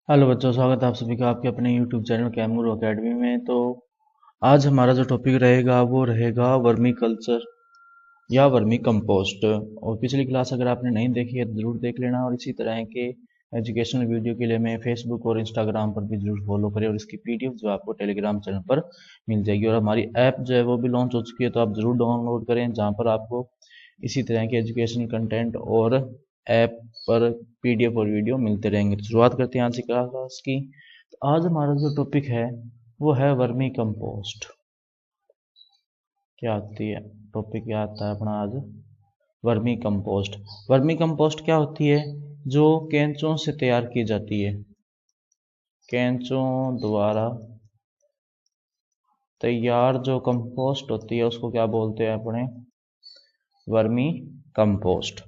Hello बच्चों, स्वागत है आप सभी का आपके अपने YouTube चैनल कैमूर एकेडमी में। तो आज हमारा जो टॉपिक रहेगा वो रहेगा वर्मी कल्चर या वर्मी कंपोस्ट। और पिछली क्लास अगर आपने नहीं देखी है तो ज़रूर देख लेना। और इसी तरह के एजुकेशनल वीडियो के लिए मैं फेसबुक और इंस्टाग्राम पर भी ज़रूर फॉलो करें, और इसकी PDF जो आपको टेलीग्राम चैनल पर मिल जाएगी। और हमारी ऐप जो है वो भी लॉन्च हो चुकी है, तो आप ज़रूर डाउनलोड करें, जहाँ पर आपको इसी तरह के एजुकेशनल कंटेंट और ऐप पर PDF और वीडियो मिलते रहेंगे। तो शुरुआत करते हैं आज की क्लास की। तो आज हमारा जो टॉपिक है वो है वर्मी कंपोस्ट। क्या होती है, टॉपिक क्या आता है अपना आज? Vermi compost. वर्मी कंपोस्ट क्या होती है? जो केंचुओं से तैयार की जाती है, केंचुओं द्वारा तैयार जो कंपोस्ट होती है उसको क्या बोलते हैं अपने? Vermi compost.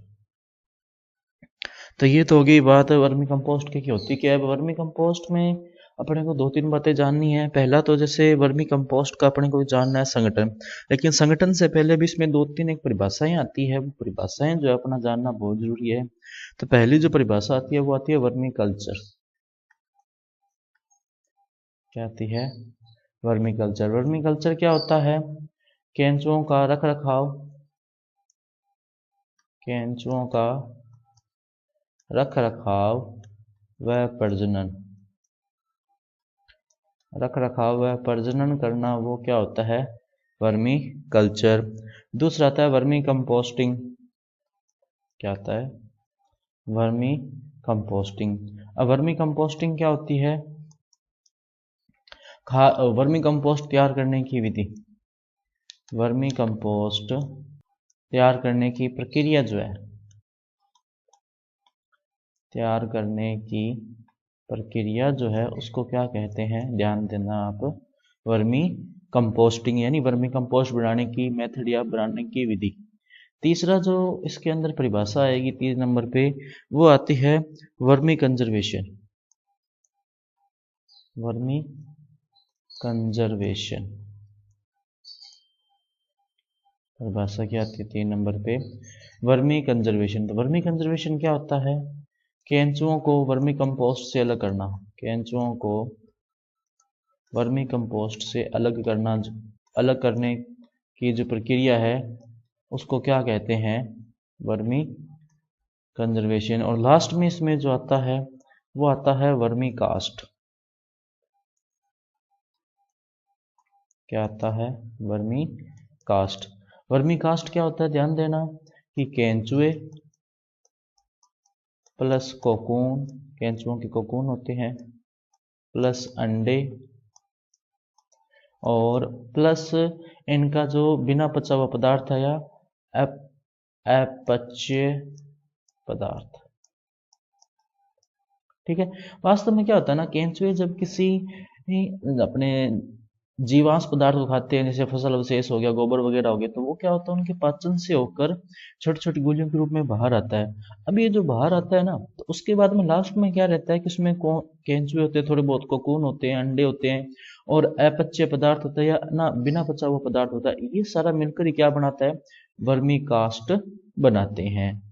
तो ये तो हो गई बात वर्मी कंपोस्ट की होती क्या है। वर्मी कंपोस्ट में अपने को दो तीन बातें जाननी है। पहला तो जैसे वर्मी कंपोस्ट का अपने को जानना है संगठन, लेकिन संगठन से पहले भी इसमें दो तीन एक परिभाषाएं आती है। वो परिभाषाएं जो है अपना जानना बहुत जरूरी है। तो पहली जो परिभाषा आती है वो आती है वर्मी कल्चर। क्या आती है? Vermi culture. वर्मी कल्चर क्या होता है? केंचुओं का रख रखाव, केंचुओं का रख रखाव व प्रजनन, रख रखाव व प्रजनन करना, वो क्या होता है? Vermi culture. दूसरा आता है वर्मी कंपोस्टिंग। क्या आता है? Vermi composting. अब वर्मी कंपोस्टिंग क्या होती है? वर्मी कंपोस्ट तैयार करने की विधि, वर्मी कंपोस्ट तैयार करने की प्रक्रिया जो है, तैयार करने की प्रक्रिया जो है उसको क्या कहते हैं? ध्यान देना आप। वर्मी कंपोस्टिंग यानी वर्मी कंपोस्ट बनाने की मेथड या बनाने की विधि। तीसरा जो इसके अंदर परिभाषा आएगी 3 नंबर पे, वो आती है वर्मी कंजर्वेशन। वर्मी कंजर्वेशन परिभाषा क्या आती है 3 नंबर पे? Vermi conservation. तो वर्मी कंजर्वेशन क्या होता है? केंचुओं को वर्मी कंपोस्ट से अलग करना, केंचुओं को वर्मी कंपोस्ट से अलग करना, अलग करने की जो प्रक्रिया है उसको क्या कहते हैं? Vermi conservation. और लास्ट में इसमें जो आता है वो आता है वर्मी कास्ट। क्या आता है? Vermi cast. वर्मी कास्ट क्या होता है? ध्यान देना कि केंचुए प्लस कोकून, केंचुओं के कोकून होते हैं, प्लस अंडे, और प्लस इनका जो बिना पचा हुआ पदार्थ है या अपच्य पदार्थ। ठीक है। वास्तव में क्या होता है ना, केंचुए जब किसी अपने जीवांश पदार्थ को खाते हैं, जैसे फसल अवशेष हो गया, गोबर वगैरह हो गया, तो वो क्या होता है उनके पाचन से होकर छोटी छोटी गोलियों के रूप में बाहर आता है। अब ये जो बाहर आता है ना, तो उसके बाद में लास्ट में क्या रहता है कि उसमें केंचुए होते हैं, थोड़े बहुत कोकून होते हैं, अंडे होते हैं, और अपच्य पदार्थ होता है या ना बिना पचा हुआ पदार्थ होता है। ये सारा मिलकर ही क्या बनाता है? वर्मी कास्ट बनाते हैं।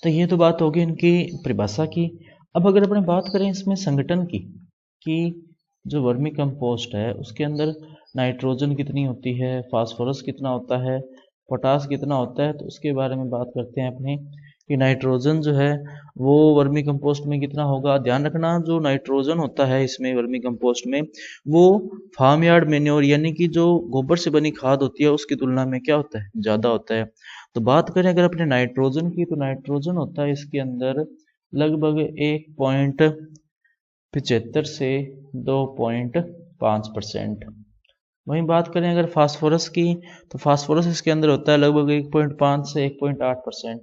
तो ये तो बात होगी इनकी परिभाषा की। अब अगर अपने बात करें इसमें संगठन की, कि जो वर्मी कंपोस्ट है उसके अंदर नाइट्रोजन कितनी होती है, फास्फोरस कितना होता है, पोटास कितना होता है, तो उसके बारे में बात करते हैं अपने कि नाइट्रोजन जो है वो वर्मी कंपोस्ट में कितना होगा। ध्यान रखना, जो नाइट्रोजन होता है इसमें वर्मी कंपोस्ट में, वो फार्म यार्ड मेन्योर यानी कि जो गोबर से बनी खाद होती है उसकी तुलना में क्या होता है? ज़्यादा होता है। तो बात करें अगर अपने नाइट्रोजन की, तो नाइट्रोजन होता है इसके अंदर लगभग 1.75 से 2.5%। वहीं बात करें अगर फास्फोरस की, तो फास्फोरस इसके अंदर होता है लगभग 1.5 से 1.8%,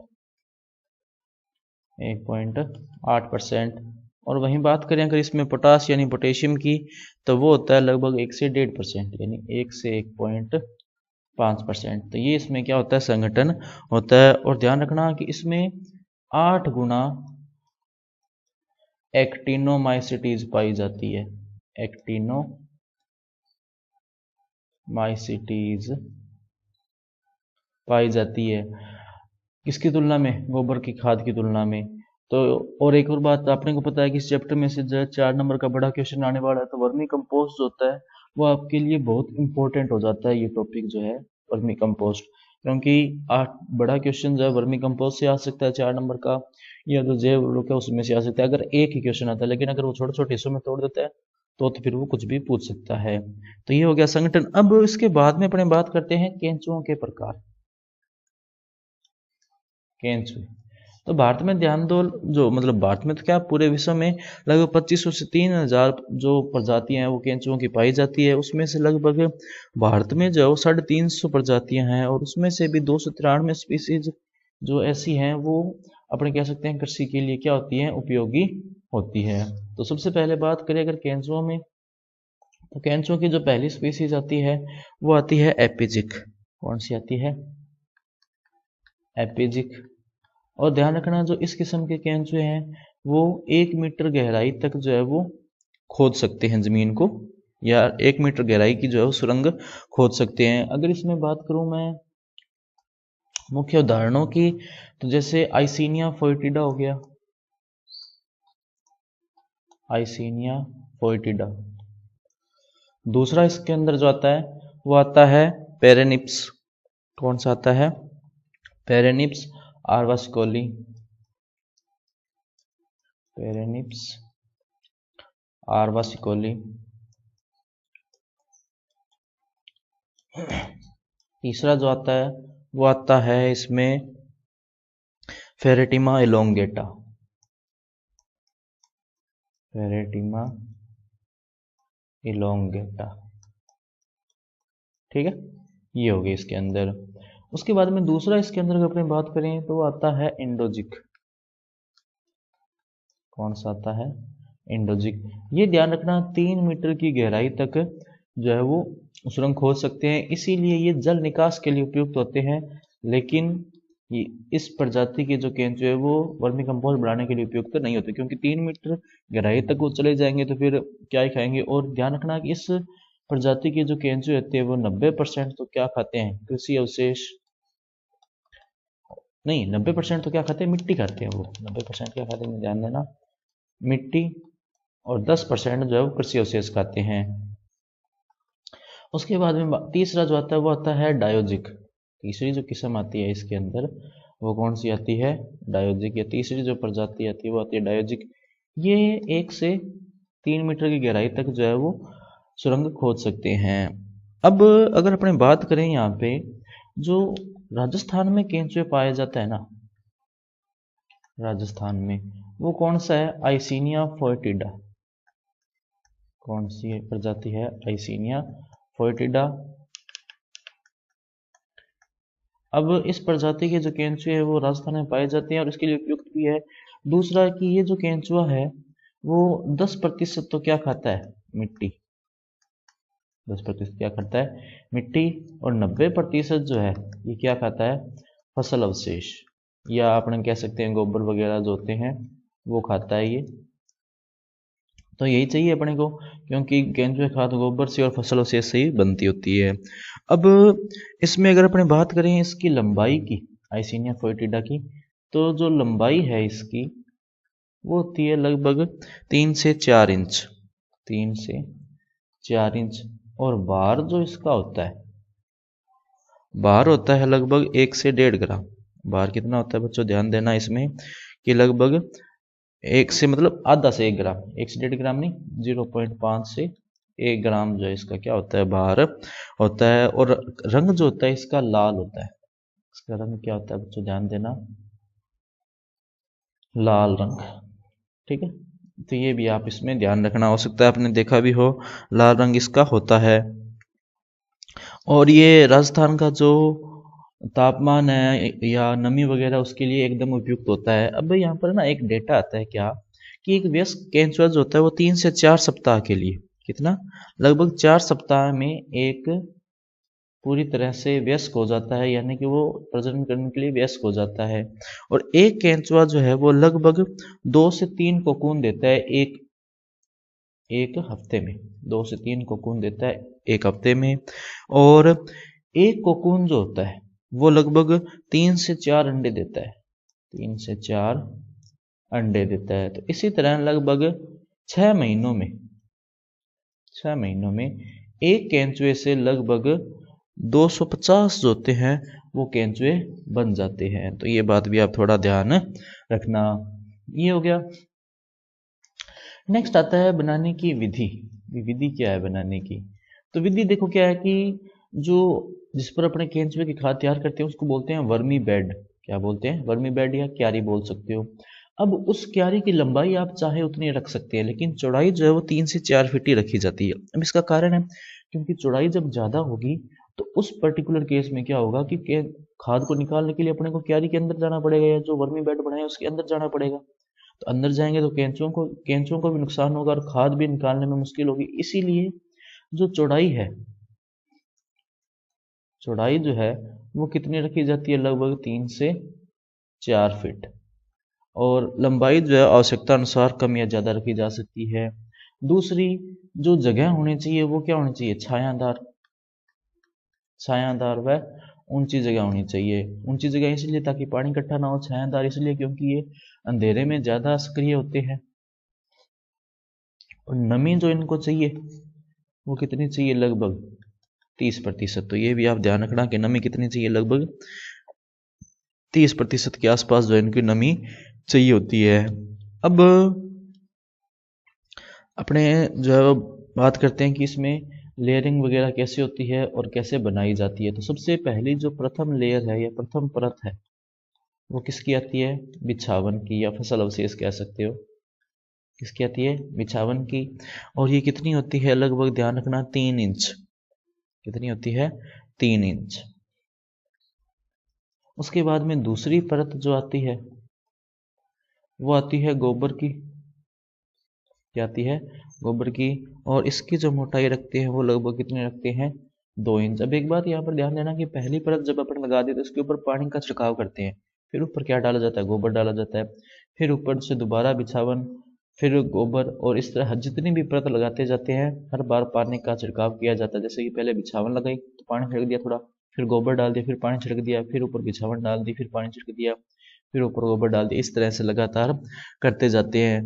1.8%। और वहीं बात करें अगर इसमें पोटास यानी पोटेशियम की, तो वो होता है लगभग 1 से 1.5%, यानी 1 से 1.5%। तो ये इसमें क्या होता है? संगठन होता है। और ध्यान रखना कि इसमें 8 गुना एक्टिनोमाइसिटीज पाई जाती है, एक्टिनोमाइसिटीज पाई जाती है। किसकी तुलना में? गोबर की खाद की तुलना में। तो और एक और बात, आपने को पता है कि इस चैप्टर में से जो 4 नंबर का बड़ा क्वेश्चन आने वाला है, तो वर्मी कंपोस्ट जो होता है वो आपके लिए बहुत इंपॉर्टेंट हो जाता है, ये टॉपिक जो है वर्मी कंपोस्ट, क्योंकि 8 बड़ा क्वेश्चन जो है वर्मी कंपोस्ट से आ सकता है 4 नंबर का, या जो जैव उर्वरक है उसमें से आ सकता है अगर एक ही क्वेश्चन आता है, लेकिन अगर वो छोटे छोटे हिस्सों में तोड़ देता है तो फिर वो कुछ भी पूछ सकता है। तो ये हो गया संगठन। अब इसके बाद में अपने बात करते हैं केंचुओं के प्रकार। केंचुए तो भारत में ध्यान दो, जो मतलब भारत में तो क्या पूरे विश्व में लगभग 2500 से 3000 जो प्रजातियां हैं वो केंचुओं की पाई जाती है। उसमें से लगभग भारत में जो 350 प्रजातियां हैं, और उसमें से भी 293 स्पीसीज जो ऐसी हैं वो अपने कह सकते हैं कृषि के लिए क्या होती हैं, उपयोगी होती है। तो सबसे पहले बात करें अगर केंचुओं में, तो केंचुओं की जो पहली स्पीसीज आती है वो आती है एपिजिक। कौन सी आती है? एपिजिक। और ध्यान रखना जो इस किस्म के केंचुए हैं वो 1 मीटर गहराई तक जो है वो खोद सकते हैं जमीन को, या 1 मीटर गहराई की जो है वो सुरंग खोद सकते हैं। अगर इसमें बात करूं मैं मुख्य उदाहरणों की, तो जैसे आइसिनिया फोएटिडा हो गया, आइसिनिया फोएटिडा। दूसरा इसके अंदर जो आता है वो आता है पेरेनिप्स। कौन सा आता है? पेरेनिप्स आर्वासिकोली, पेरेनिप्स आर्वासिकोली। तीसरा जो आता है वो आता है इसमें फेरेटिमा एलोंगेटा, फेरेटिमा एलोंगेटा। ठीक है, ये हो गया इसके अंदर। उसके बाद में दूसरा इसके अंदर अगर अपनी बात करें तो वो आता है इंडोजिक। कौन सा आता है? इंडोजिक। ये ध्यान रखना 3 मीटर की गहराई तक जो है वो सुरंग खोद सकते हैं, इसीलिए ये जल निकास के लिए उपयुक्त होते हैं। लेकिन ये इस प्रजाति के जो केंचुए वो वर्मी कंपोस्ट बनाने के लिए उपयुक्त नहीं होते, क्योंकि 3 मीटर गहराई तक वो चले जाएंगे तो फिर क्या ही खाएंगे। और ध्यान रखना कि इस प्रजाति के जो केंचुए होते हैं वो 90% तो क्या खाते हैं? कृषि अवशेष। नहीं, 90% तो क्या खाते हैं? मिट्टी खाते हैं। वो 90% क्या खाते हैं, ध्यान देना, मिट्टी। और 10% जो है वो कृषि अवशेष खाते हैं। उसके बाद में तीसरा जो आता है वो आता है डायोजिक। तीसरी जो किस्म आती है इसके अंदर वो कौन सी आती है? डायोजिक। या तीसरी जो प्रजाति आती है वो आती है डायोजिक। ये 1 से 3 मीटर की गहराई तक जो है वो सुरंग खोद सकते हैं। अब अगर अपने बात करें यहाँ पे जो राजस्थान में केंचुए पाया जाता है ना, राजस्थान में, वो कौन सा है? आइसिनिया फोएटिडा। कौन सी प्रजाति है? आइसिनिया फोएटिडा। अब इस प्रजाति के जो केंचुए है वो राजस्थान में पाए जाते हैं और इसके लिए उपयुक्त भी है। दूसरा कि ये जो केंचुआ है वो 10% तो क्या खाता है? मिट्टी। 10% क्या खाता है? मिट्टी। और 90% जो है ये क्या खाता है? फसल अवशेष, या अपन कह सकते हैं गोबर वगैरह जो होते हैं वो खाता है ये। तो यही चाहिए अपने को, क्योंकि केंचुए खाद गोबर से और फसल अवशेष से ही बनती होती है। अब इसमें अगर अपने बात करें इसकी लंबाई की, आइसिनिया फोएटिडा की, तो जो लंबाई है इसकी वो होती है लगभग 3 से 4 इंच, 3 से 4 इंच। और भार जो इसका होता है, भार होता है लगभग 1 से 1.5 ग्राम। भार कितना होता है बच्चों, ध्यान देना इसमें कि लगभग 1 से मतलब आधा से 1 ग्राम, 1 से 1.5 ग्राम नहीं, 0.5 से 1 ग्राम जो है इसका क्या होता है? भार होता है। और रंग जो होता है इसका लाल होता है। इसका रंग क्या होता है बच्चों, ध्यान देना, लाल रंग। ठीक है, तो ये भी आप इसमें ध्यान रखना। हो सकता है आपने देखा भी हो, लाल रंग इसका होता है। और ये राजस्थान का जो तापमान है या नमी वगैरह उसके लिए एकदम उपयुक्त होता है। अब यहाँ पर ना एक डेटा आता है क्या कि एक वयस्क केंचुआ जो होता है वो 3 से 4 सप्ताह के लिए, कितना, लगभग 4 सप्ताह में एक पूरी तरह से वयस्क हो जाता है, यानी कि वो प्रजनन करने के लिए वयस्क हो जाता है। और एक केंचुआ जो है वो लगभग 2 से 3 कोकून देता है एक हफ्ते में। 2 से 3 कोकून देता है एक हफ्ते में। और एक कोकून जो होता है वो लगभग 3 से 4 अंडे देता है। 3 से 4 अंडे देता है। तो इसी तरह लगभग 6 महीनों में एक केंचुए से लगभग 250 जो होते हैं वो केंचुए बन जाते हैं। तो ये बात भी आप थोड़ा ध्यान रखना। ये हो गया। नेक्स्ट आता है बनाने की विधि। विधि क्या है बनाने की? तो विधि देखो क्या है कि जो जिस पर अपने केंचुए की खाद तैयार करते हैं उसको बोलते हैं वर्मी बेड। क्या बोलते हैं? वर्मी बेड या क्यारी बोल सकते हो। अब उस क्यारी की लंबाई आप चाहे उतनी रख सकते हैं, लेकिन चौड़ाई जो है वो 3 से 4 फीट ही रखी जाती है। अब इसका कारण है क्योंकि चौड़ाई जब ज़्यादा होगी तो उस पर्टिकुलर केस में क्या होगा कि खाद को निकालने के लिए अपने को क्यारी के अंदर जाना पड़ेगा, या जो वर्मी बेड बनाए उसके अंदर जाना पड़ेगा। तो अंदर जाएंगे तो केंचुओं को भी नुकसान होगा और खाद भी निकालने में मुश्किल होगी। इसीलिए जो चौड़ाई जो है वो कितनी रखी जाती है? लगभग 3 से 4 फीट। और लंबाई जो है आवश्यकता अनुसार कम या ज़्यादा रखी जा सकती है। दूसरी जो जगह होनी चाहिए वो क्या होनी चाहिए? छायादार व ऊंची जगह होनी चाहिए। ऊंची जगह इसलिए ताकि पानी इकट्ठा ना हो, छायादार इसलिए क्योंकि ये अंधेरे में ज़्यादा सक्रिय होते हैं। और नमी जो इनको चाहिए वो कितनी चाहिए? लगभग 30%। तो ये भी आप ध्यान रखना कि नमी कितनी चाहिए? लगभग 30% के आसपास जो इनकी नमी चाहिए होती है। अब अपने जो है बात करते हैं कि इसमें लेयरिंग वगैरह कैसे होती है और कैसे बनाई जाती है। तो सबसे पहली जो प्रथम लेयर है या प्रथम परत है वो किसकी आती है? बिछावन की, या फसल अवशेष कह सकते हो। किसकी आती है? बिछावन की। और ये कितनी होती है? लगभग ध्यान रखना 3 इंच। कितनी होती है? 3 इंच। उसके बाद में दूसरी परत जो आती है वो आती है गोबर की। क्या आती है? गोबर की। और इसकी जो मोटाई रखते हैं वो लगभग कितने रखते हैं? 2 इंच। अब एक बात यहाँ पर ध्यान देना कि पहली परत जब अपन लगा देते हैं उसके ऊपर पानी का छिड़काव करते हैं, फिर ऊपर क्या डाला जाता है? गोबर डाला जाता है। फिर ऊपर से दोबारा बिछावन, फिर गोबर, और इस तरह जितनी भी परत लगाते जाते हैं हर बार पानी का छिड़काव किया जाता है। जैसे कि पहले बिछावन लगाई तो पानी छिड़क दिया थोड़ा, फिर गोबर डाल दिया, फिर पानी छिड़क दिया, फिर ऊपर बिछावन डाल दी, फिर पानी छिड़क दिया, फिर ऊपर गोबर डाल दिया। इस तरह से लगातार करते जाते हैं।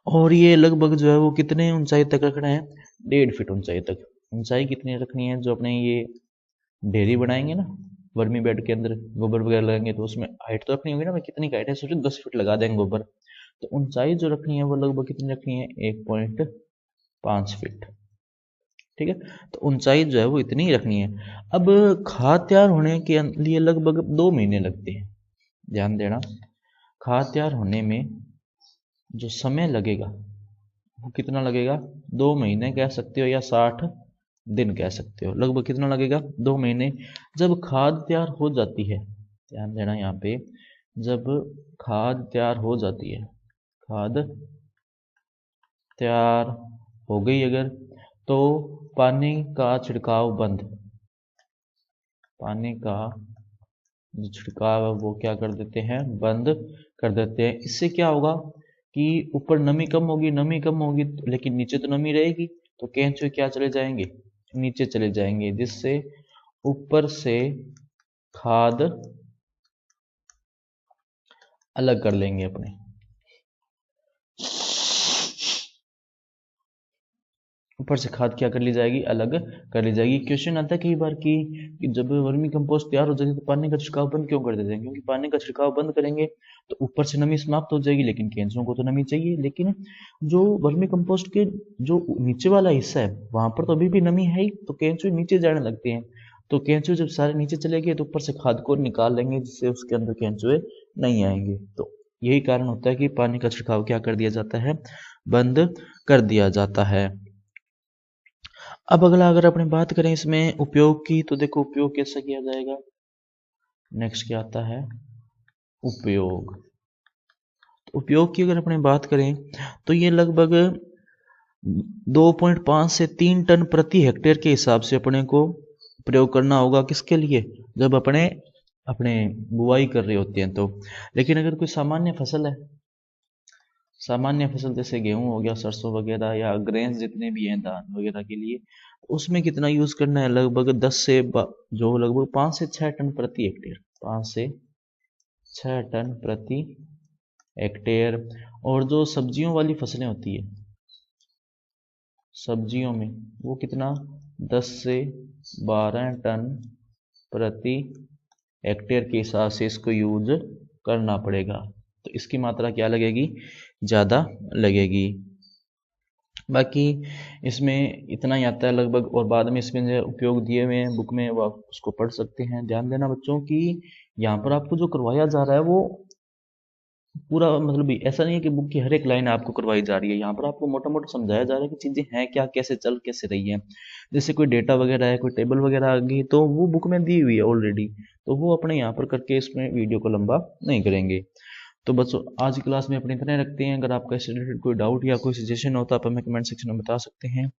और ये लगभग जो है वो कितने ऊंचाई तक रखना है? 1.5 फीट ऊंचाई तक। ऊंचाई कितनी रखनी है? जो अपने ये ढेरी बनाएंगे ना वर्मी बेड के अंदर, गोबर वगैरह लगाएंगे तो उसमें हाइट तो रखनी होगी ना भाई, कितनी हाइट है? सोचो 10 फीट लगा देंगे गोबर, तो ऊंचाई जो रखनी है वो लगभग कितनी रखनी है? 1.5 फीट। ठीक है, तो ऊंचाई जो है वो इतनी ही रखनी है। अब खाद तैयार होने के लिए लगभग 2 महीने लगते हैं। ध्यान देना, खाद तैयार होने में जो समय लगेगा वो कितना लगेगा? 2 महीने कह सकते हो या 60 दिन कह सकते हो। लगभग कितना लगेगा? 2 महीने। जब खाद तैयार हो जाती है, ध्यान देना यहाँ पे, जब खाद तैयार हो जाती है, खाद तैयार हो गई अगर, तो पानी का छिड़काव बंद। पानी का जो छिड़काव है वो क्या कर देते हैं? बंद कर देते हैं। इससे क्या होगा कि ऊपर नमी कम होगी, लेकिन नीचे तो नमी रहेगी, तो केंचुए क्या चले जाएंगे? नीचे चले जाएंगे, जिससे ऊपर से खाद अलग कर लेंगे अपने। ऊपर से खाद क्या कर ली जाएगी? अलग कर ली जाएगी। क्वेश्चन आता है कई बार कि जब वर्मी कंपोस्ट तैयार हो जाएगी तो पानी का छिड़काव बंद क्यों कर देते हैं? क्योंकि पानी का छिड़काव बंद करेंगे तो ऊपर से नमी समाप्त हो जाएगी, लेकिन केंचुओं को तो नमी चाहिए। लेकिन जो वर्मी कंपोस्ट के जो नीचे वाला हिस्सा है वहां पर तो अभी भी नमी है ही, तो केंचुए नीचे जाने लगते हैं। तो केंचुए जब सारे नीचे चले गए तो ऊपर से खाद को निकाल लेंगे, जिससे उसके अंदर केंचुए नहीं आएंगे। तो यही कारण होता है कि पानी का छिड़काव क्या कर दिया जाता है? बंद कर दिया जाता है। अब अगला अगर अपने बात करें इसमें उपयोग की, तो देखो उपयोग कैसे किया जाएगा। नेक्स्ट क्या आता है? उपयोग। तो उपयोग की अगर अपने बात करें तो ये लगभग 2.5 से 3 टन प्रति हेक्टेयर के हिसाब से अपने को प्रयोग करना होगा। किसके लिए? जब अपने अपने बुआई कर रहे होते हैं तो। लेकिन अगर कोई सामान्य फसल है, सामान्य फसल जैसे गेहूं हो गया, सरसों वगैरह, या ग्रेन्स जितने भी हैं धान वगैरह के लिए, उसमें कितना यूज करना है? लगभग 5 से 6 टन प्रति हेक्टेयर। 5 से 6 टन प्रति हेक्टेयर। और जो सब्जियों वाली फसलें होती है, सब्जियों में वो कितना, 10 से 12 टन प्रति हेक्टेयर के हिसाब से इसको यूज करना पड़ेगा। तो इसकी मात्रा क्या लगेगी, ज़्यादा लगेगी। बाकी इसमें इतना ही आता है लगभग, और बाद में इसमें जो उपयोग दिए हुए हैं बुक में वो आप उसको पढ़ सकते हैं। ध्यान देना बच्चों कि यहाँ पर आपको जो करवाया जा रहा है वो पूरा मतलब ऐसा नहीं है कि बुक की हर एक लाइन आपको करवाई जा रही है। यहाँ पर आपको मोटा मोटा समझाया जा रहा है कि चीज़ें हैं क्या, कैसे चल कैसे रही है। जैसे कोई डेटा वगैरह है, कोई टेबल वगैरह आ गई, तो वो बुक में दी हुई है ऑलरेडी, तो वो अपने यहाँ पर करके इसमें वीडियो को लंबा नहीं करेंगे। तो बस आज की क्लास में अपने इतने रखते हैं। अगर आपका इससे रिलेटेड कोई डाउट या कोई सजेशन हो तो आप हमें कमेंट सेक्शन में बता सकते हैं।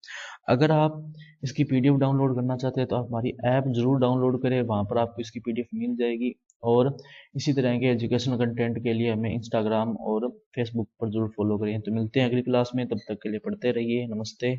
अगर आप इसकी पीडीएफ डाउनलोड करना चाहते हैं तो आप हमारी ऐप जरूर डाउनलोड करें, वहाँ पर आपको इसकी पीडीएफ मिल जाएगी। और इसी तरह के एजुकेशनल कंटेंट के लिए हमें इंस्टाग्राम और फेसबुक पर जरूर फॉलो करें। तो मिलते हैं अगली क्लास में, तब तक के लिए पढ़ते रहिए। नमस्ते।